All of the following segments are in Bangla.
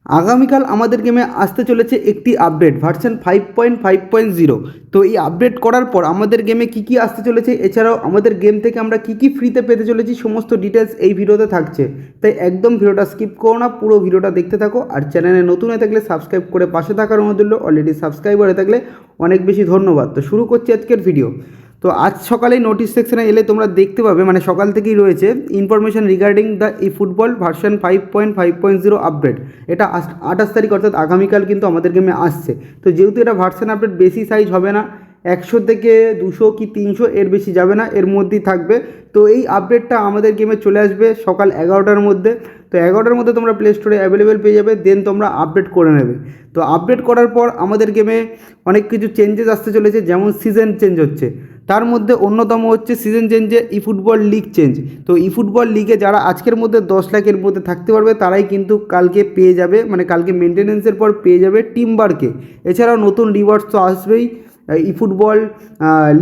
আগামীকাল আমাদের গেমে আসতে চলেছে একটি আপডেট ভার্সন 5.5.0। তো এই আপডেট করার পর আমাদের গেমে কী কী আসতে চলেছে, এছাড়াও আমাদের গেম থেকে আমরা কী কী ফ্রিতে পেতে চলেছি, সমস্ত ডিটেলস এই ভিডিওতে থাকছে। তাই একদম ভিডিওটা স্কিপ করো না, পুরো ভিডিওটা দেখতে থাকো। আর চ্যানেলে নতুন হয়ে থাকলে সাবস্ক্রাইব করে পাশে থাকার অনুরোধ রইল। অলরেডি সাবস্ক্রাইবার হয়ে থাকলে অনেক বেশি ধন্যবাদ। তো শুরু করছি আজকের ভিডিও। তো আজ সকালেই নোটিশ সেকশনে এলে তোমরা দেখতে পাবে, মানে সকাল থেকেই রয়েছে information regarding the E football version 5.5.0 update. এটা 28 তারিখ অর্থাৎ আগামীকাল কিন্তু আমাদের গেমে আসছে। তো যেহেতু এটা ভার্সন আপডেট, বেশি সাইজ হবে না, 100 থেকে 200 কি 300 এর বেশি যাবে না, এর মধ্যেই থাকবে। তো এই আপডেটটা আমাদের গেমে চলে আসবে সকাল 11টার মধ্যে। তো 11টার মধ্যে তোমরা প্লে স্টোরে অ্যাভেলেবেল পেয়ে যাবে, দেন তোমরা আপডেট করে নেবে। তো আপডেট করার পর আমাদের গেমে অনেক কিছু চেঞ্জেস আসতে চলেছে, যেমন সিজন চেঞ্জ হচ্ছে। তার মধ্যে অন্যতম হচ্ছে সিজন চেঞ্জে ই ফুটবল লিগ চেঞ্জ। তো ই ফুটবল লিগে যারা আজকের মধ্যে 10 লাখের মধ্যে থাকতে পারবে তারাই কিন্তু কালকে পেয়ে যাবে, মানে কালকে মেনটেনেন্সের পর পেয়ে যাবে টিমবারকে। এছাড়াও নতুন রিওয়ার্ডস তো আসবেই। ই ফুটবল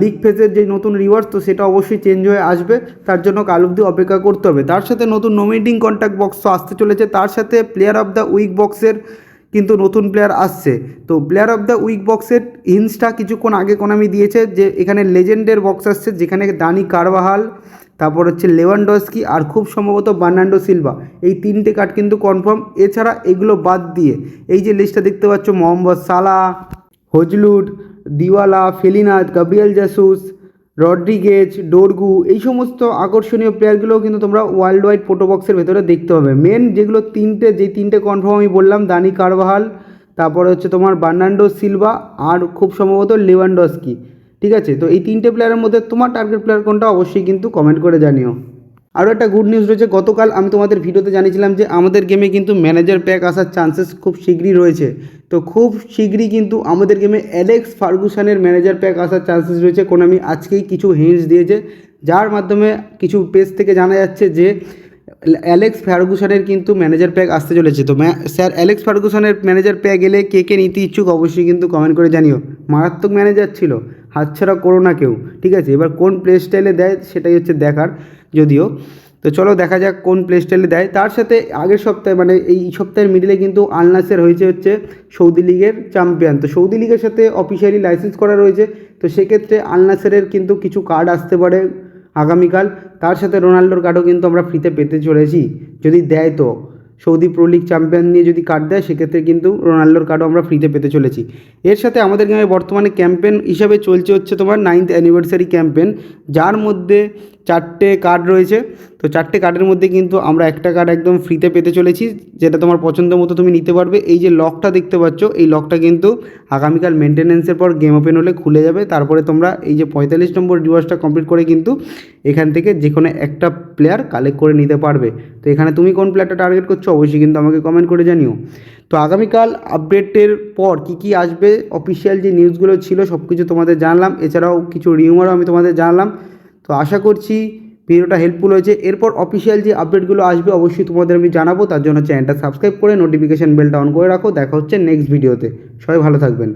লিগ ফেজের যে নতুন রিওয়ার্ডস, তো সেটা অবশ্যই চেঞ্জ হয়ে আসবে, তার জন্য কাল অবধি অপেক্ষা করতে হবে। তার সাথে নতুন নমিনেটিং কন্ট্যাক্ট বক্স তো আসতে চলেছে, তার সাথে প্লেয়ার অফ দ্য উইক বক্সের কিন্তু নতুন প্লেয়ার আসছে। তো প্লেয়ার অফ দ্য উইক বক্সের হিন্টসটা কিছুক্ষণ আগে কোনামি দিয়েছে যে এখানে লেজেন্ডের বক্স আসছে, যেখানে দানি কারভাহাল, তারপর হচ্ছে লেভানডস্কি আর খুব সম্ভবত বার্নার্ডো সিলভা, এই তিনটে কার্ড কিন্তু কনফার্ম। এছাড়া এগুলো বাদ দিয়ে এই যে লিস্টটা দেখতে পাচ্ছ, মোহাম্মদ সালাহ, হজলুড, দিওয়ালা, ফেলিনাথ, গাব্রিয়েল জাসুস, রড্রিগেজ, ডোরগু, এই সমস্ত আকর্ষণীয় প্লেয়ারগুলোও কিন্তু তোমরা ওয়ার্ল্ড ওয়াইড ফোটো বক্সের ভেতরে দেখতে পাবে। মেন যেগুলো তিনটে কনফার্ম আমি বললাম, দানি কারভাহাল, তারপরে হচ্ছে তোমার বার্নার্ডো সিলভা আর খুব সম্ভবত লেভানডস্কি। ঠিক আছে, তো এই তিনটে প্লেয়ারের মধ্যে তোমার টার্গেট প্লেয়ার কোনটা অবশ্যই কিন্তু কমেন্ট করে জানিও। আরও একটা গুড নিউজ রয়েছে, গতকাল আমি তোমাদের ভিডিওতে জানিয়েছিলাম যে আমাদের গেমে কিন্তু ম্যানেজার প্যাক আসার চান্সেস খুব শীঘ্রই রয়েছে। তো খুব শীঘ্রই কিন্তু আমাদের গেমে অ্যালেক্স ফার্গুসনের ম্যানেজার প্যাক আসার চান্সেস রয়েছে। কোনামি আজকেই কিছু হিন্টস দিয়েছে, যার মাধ্যমে কিছু পেজ থেকে জানা যাচ্ছে যে অ্যালেক্স ফার্গুসনের কিন্তু ম্যানেজার প্যাক আসতে চলেছে। তো স্যার অ্যালেক্স ফার্গুসনের ম্যানেজার প্যাক এলে কে কে নিতে ইচ্ছুক অবশ্যই কিন্তু কমেন্ট করে জানিও। মারাত্মক ম্যানেজার ছিল, হাতছাড়া করো না কেউ। ঠিক আছে, এবার কোন প্লে স্টাইলে দেয় সেটাই হচ্ছে দেখার যদিও। তো চলো দেখা যাক কোন প্লে স্টাইলে দেয়। তার সাথে আগের সপ্তাহে, মানে এই সপ্তাহের মিডিলে কিন্তু আল নাসের হয়েছে হচ্ছে সৌদি লিগের চ্যাম্পিয়ন। তো সৌদি লিগের সাথে অফিসিয়ালি লাইসেন্স করা রয়েছে। তো সেক্ষেত্রে আল নাসেরের কিন্তু কিছু কার্ড আসতে পারে আগামীকাল। তার সাথে রোনাল্ডোর কার্ডও কিন্তু আমরা ফ্রিতে পেতে চলেছি, যদি দেয়। তো সৌদি প্রো লিগ চ্যাম্পিয়ন নিয়ে যদি কার্ড দেয়, সেক্ষেত্রে কিন্তু রোনাল্ডোর কার্ডও আমরা ফ্রিতে পেতে চলেছি। এর সাথে আমাদের গেমে বর্তমানে ক্যাম্পেন হিসাবে চলছে হচ্ছে তোমার 9th অ্যানিভার্সারি ক্যাম্পেন, যার মধ্যে 4টে কার্ড রয়েছে। তো 4টে কার্ডের মধ্যে কিন্তু আমরা একটা কার্ড একদম ফ্রিতে পেতে চলেছি, যেটা তোমার পছন্দ মতো তুমি নিতে পারবে। এই যে লকটা দেখতে পাচ্ছ, এই লকটা কিন্তু আগামীকাল মেনটেনেন্সের পর গেম ওপেন হলে খুলে যাবে। তারপরে তোমরা এই যে 45 নম্বর রিওয়ার্ডসটা কমপ্লিট করে কিন্তু এখান থেকে যে কোনো একটা প্লেয়ার কালেক্ট করে নিতে পারবে। তো এখানে তুমি কোন প্লেয়ারটা টার্গেট করছো অবশ্যই কিন্তু আমাকে কমেন্ট করে জানিও। তো আগামীকাল আপডেটের পর কী কী আসবে, অফিসিয়াল যে নিউজগুলো ছিল সব কিছু তোমাদের জানলাম, এছাড়াও কিছু রিউমারও আমি তোমাদের জানলাম। তো আশা করছি ভিডিওটা হেল্পফুল হয়েছে। এরপর অফিসিয়াল যে আপডেটগুলো আসবে অবশ্যই তোমাদের আমি জানাবো, তার জন্য চ্যানেলটা সাবস্ক্রাইব করে নোটিফিকেশান বেলটা অন করে রাখো। দেখা হচ্ছে নেক্সট ভিডিওতে, সবাই ভালো থাকবেন।